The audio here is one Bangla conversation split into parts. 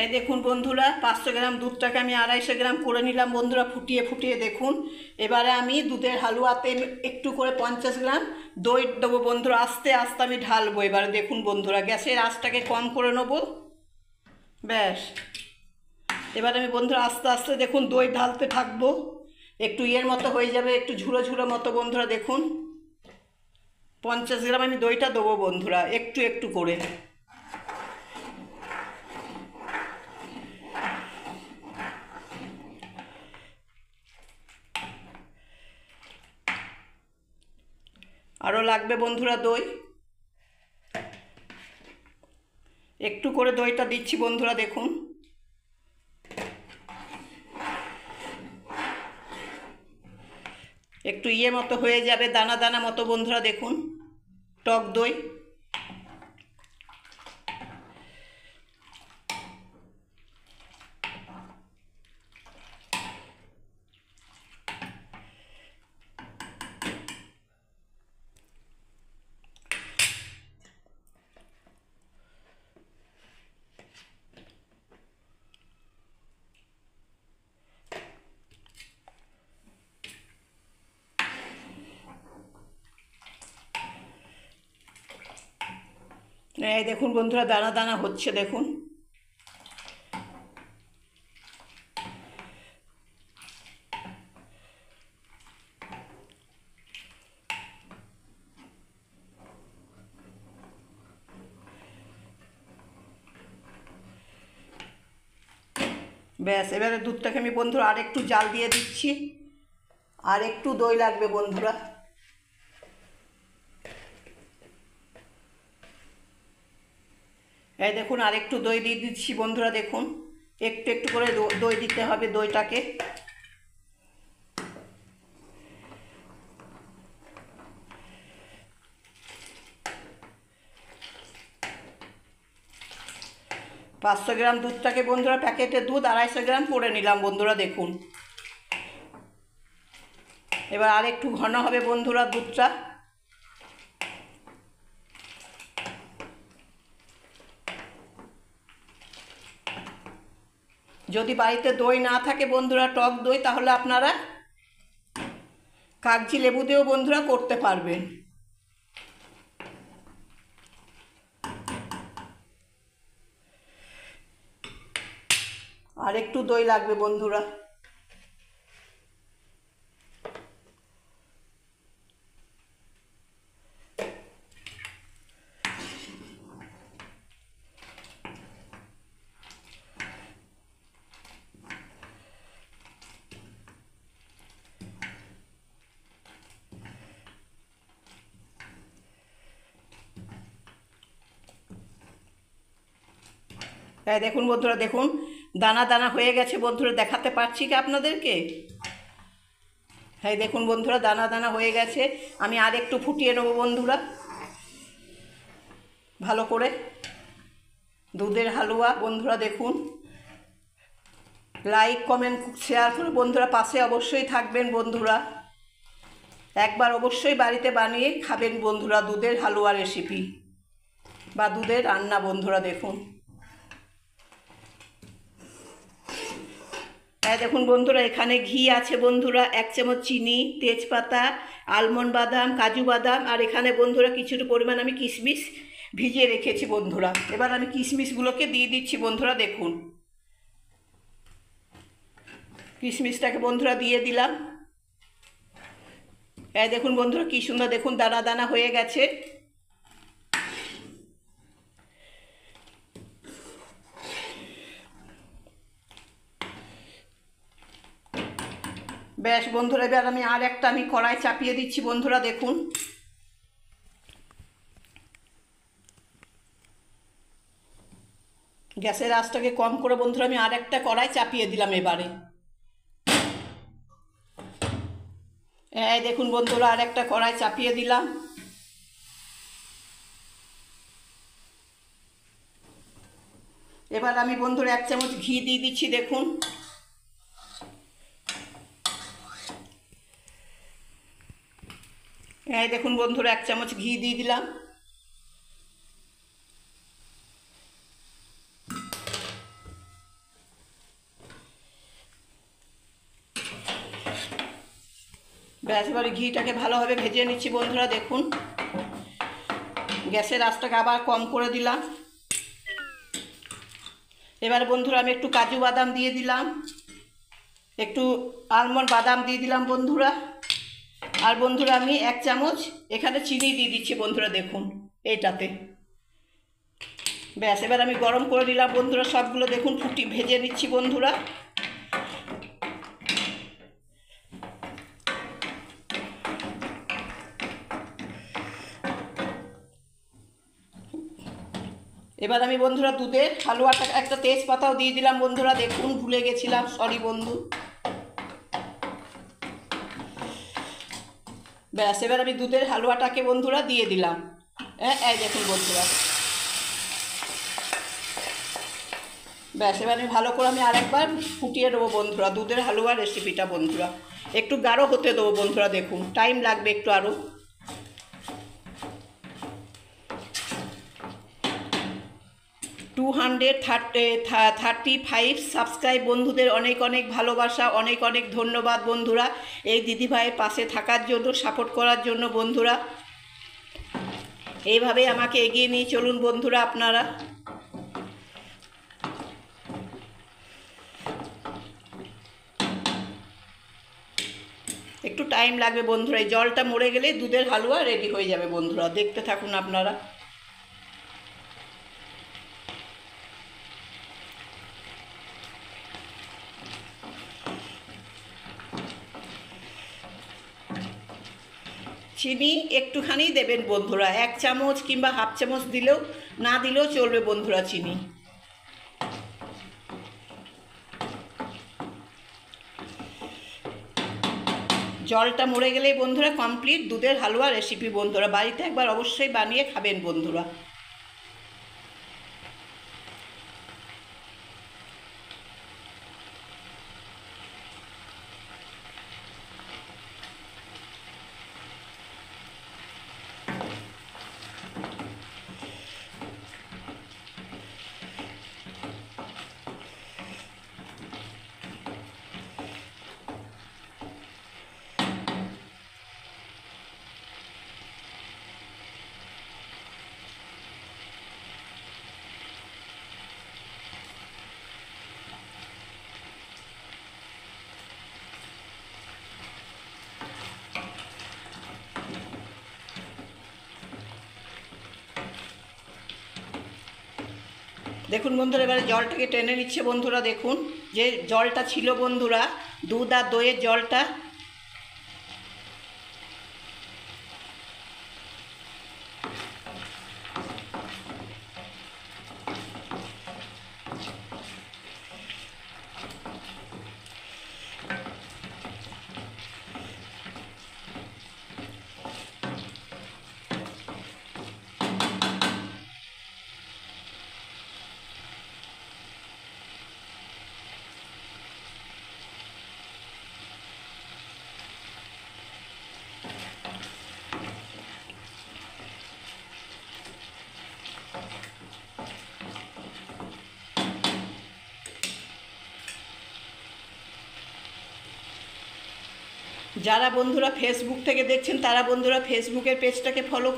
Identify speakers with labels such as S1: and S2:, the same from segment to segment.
S1: এই দেখুন বন্ধুরা, 500 গ্রাম দুধটাকে আমি 250 গ্রাম করে নিলাম বন্ধুরা, ফুটিয়ে ফুটিয়ে। দেখুন এবারে আমি দুধের হালুয়াতে একটু করে 50 গ্রাম দই দেবো বন্ধুরা। আস্তে আস্তে আমি ঢালবো। এবারে দেখুন বন্ধুরা, গ্যাসের আঁচটাকে কম করে নেবো। ব্যাস, এবার আমি বন্ধুরা আস্তে আস্তে দেখুন দই ঢালতে থাকবো। একটু ইয়ের মতো হয়ে যাবে, একটু ঝুড়ো ঝুড়ো মতো বন্ধুরা। দেখুন 50 গ্রাম আমি দইটা দেবো বন্ধুরা, একটু একটু করে। আরও লাগবে বন্ধুরা দই, একটু করে দইটা দিচ্ছি বন্ধুরা। দেখুন একটু ইয়ে মতো হয়ে যাবে, দানা দানা মতো বন্ধুরা। দেখুন টক দই। এই দেখুন বন্ধুরা দানা দানা হচ্ছে, দেখুন। ব্যাস, এবারে দুধটাকে আমি বন্ধুরা আর একটু জাল দিয়ে দিচ্ছি। আর একটু দই লাগবে বন্ধুরা। এই দেখুন আর একটু দই দিয়ে দিচ্ছি বন্ধুরা। দেখুন একটু একটু করে দই দিতে হবে দইটাকে। পাঁচশো গ্রাম দুধটাকে বন্ধুরা, প্যাকেটের দুধ 250 গ্রাম করে নিলাম বন্ধুরা। দেখুন এবার আর একটু ঘন হবে বন্ধুরা দুধটা। যদি বাড়িতে দই না থাকে বন্ধুরা, টক দই, তাহলে আপনারা কাগজি লেবু দিয়েও বন্ধুরা করতে পারবেন। আর একটু দই লাগবে বন্ধুরা। হ্যাঁ দেখুন বন্ধুরা, দেখুন দানা দানা হয়ে গেছে বন্ধুরা। দেখাতে পারছি কি আপনাদেরকে? হ্যাঁ দেখুন বন্ধুরা দানা দানা হয়ে গেছে। আমি আর একটু ফুটিয়ে নেবো বন্ধুরা ভালো করে। দুধের হালুয়া বন্ধুরা দেখুন, লাইক কমেন্ট শেয়ার করে বন্ধুরা পাশে অবশ্যই থাকবেন বন্ধুরা। একবার অবশ্যই বাড়িতে বানিয়ে খাবেন বন্ধুরা দুধের হালুয়া রেসিপি বা দুধের রান্না বন্ধুরা। দেখুন হ্যাঁ দেখুন বন্ধুরা, এখানে ঘি আছে বন্ধুরা, 1 চামচ চিনি, তেজপাতা, আলমন্ড বাদাম, কাজু বাদাম, আর এখানে বন্ধুরা কিছুটা পরিমাণ আমি কিশমিশ ভিজিয়ে রেখেছি বন্ধুরা। এবার আমি কিশমিশগুলোকে দিয়ে দিচ্ছি বন্ধুরা। দেখুন কিশমিশটাকে বন্ধুরা দিয়ে দিলাম। এই দেখুন বন্ধুরা কি সুন্দর, দেখুন দানা দানা হয়ে গেছে। ব্যাস বন্ধুরা, এবার আমি আর একটা কড়াই চাপিয়ে দিচ্ছি বন্ধুরা। দেখুন গ্যাসের আঁচটাকে কম করে বন্ধুরা আমি আর একটা কড়াই চাপিয়ে দিলাম এবারে। এই দেখুন বন্ধুরা আর একটা কড়াই চাপিয়ে দিলাম। এবার আমি বন্ধুরা 1 চামচ ঘি দিয়ে দিচ্ছি। দেখুন এই দেখুন বন্ধুরা 1 চামচ ঘি দিয়ে দিলাম। ব্যাস এবারে ঘিটাকে ভালোভাবে ভেজে নিচ্ছি বন্ধুরা। দেখুন গ্যাসের আঁচটাকে আবার কম করে দিলাম। এবার বন্ধুরা আমি একটু কাজু বাদাম দিয়ে দিলাম, একটু আলমন্ড বাদাম দিয়ে দিলাম বন্ধুরা। আর বন্ধুরা আমি 1 চামচ এখানে চিনি দিয়ে দিচ্ছি বন্ধুরা। দেখুন এইটাতে ব্যাস এবার আমি গরম করে নিলাম বন্ধুরা সবগুলো। দেখুন ভেজে নিচ্ছি বন্ধুরা। এবার আমি বন্ধুরা দুধের হালুয়াটা একটা তেজপাতাও দিয়ে দিলাম বন্ধুরা। দেখুন ভুলে গেছিলাম, সরি বন্ধু। ব্যাস এবার আমি দুধের হালুয়াটাকে বন্ধুরা দিয়ে দিলাম। এই দেখুন বন্ধুরা, ব্যাস এবার আমি ভালো করে আমি আরেকবার ফুটিয়ে দেবো বন্ধুরা দুধের হালুয়া রেসিপিটা বন্ধুরা। একটু গাঢ় হতে দেবো বন্ধুরা। দেখুন টাইম লাগবে একটু আরও। 235 সাবস্ক্রাইব বন্ধুদের অনেক অনেক ভালোবাসা, অনেক অনেক ধন্যবাদ বন্ধুরা এই দিদিভাইয়ের পাশে থাকার জন্য, সাপোর্ট করার জন্য বন্ধুরা। এইভাবে আমাকে এগিয়ে নিয়ে চলুন বন্ধুরা আপনারা। একটু টাইম লাগবে বন্ধুরা। এই জলটা মরে গেলে দুধের হালুয়া রেডি হয়ে যাবে বন্ধুরা। দেখতে থাকুন আপনারা। চিনি একটুখানি দেবেন বন্ধুরা, 1 চামচ কিংবা হাফ চামচ দিলেও, না দিলেও চলবে বন্ধুরা চিনি। জলটা মরে গেলেই বন্ধুরা কমপ্লিট দুধের হালুয়া রেসিপি বন্ধুরা। বাড়িতে একবার অবশ্যই বানিয়ে খাবেন বন্ধুরা। দেখুন বন্ধুরা এবারে জলটাকে টেনে নিচ্ছে বন্ধুরা। দেখুন যে জলটা ছিল বন্ধুরা দুধ আর দইয়ের জলটা, যারা বন্ধুরা ফেসবুক থেকে দেখছেন তারা বন্ধুরা ফেসবুকের পেজটাকে ফলো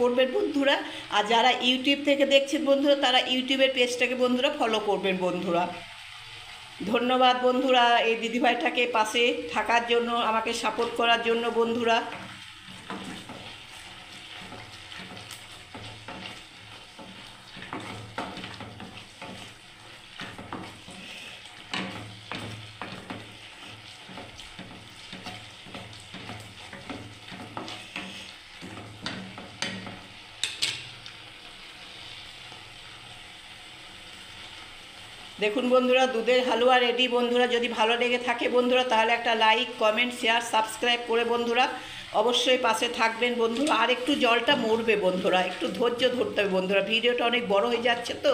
S1: করবেন বন্ধুরা। আর যারা ইউটিউব থেকে দেখছেন বন্ধুরা তারা ইউটিউবের পেজটাকে বন্ধুরা ফলো করবেন বন্ধুরা। ধন্যবাদ বন্ধুরা এই দিদিভাইটাকে পাশে থাকার জন্য, আমাকে সাপোর্ট করার জন্য বন্ধুরা। দেখুন বন্ধুরা দুধের হালুয়া রেডি বন্ধুরা। যদি ভালো লেগে থাকে বন্ধুরা তাহলে একটা লাইক, কমেন্ট, শেয়ার, সাবস্ক্রাইব করে বন্ধুরা অবশ্যই পাশে থাকবেন বন্ধুরা। আর একটু জলটা মরবে বন্ধুরা, একটু ধৈর্য ধরতে হবে বন্ধুরা। ভিডিওটা অনেক বড় হয়ে যাচ্ছে তো।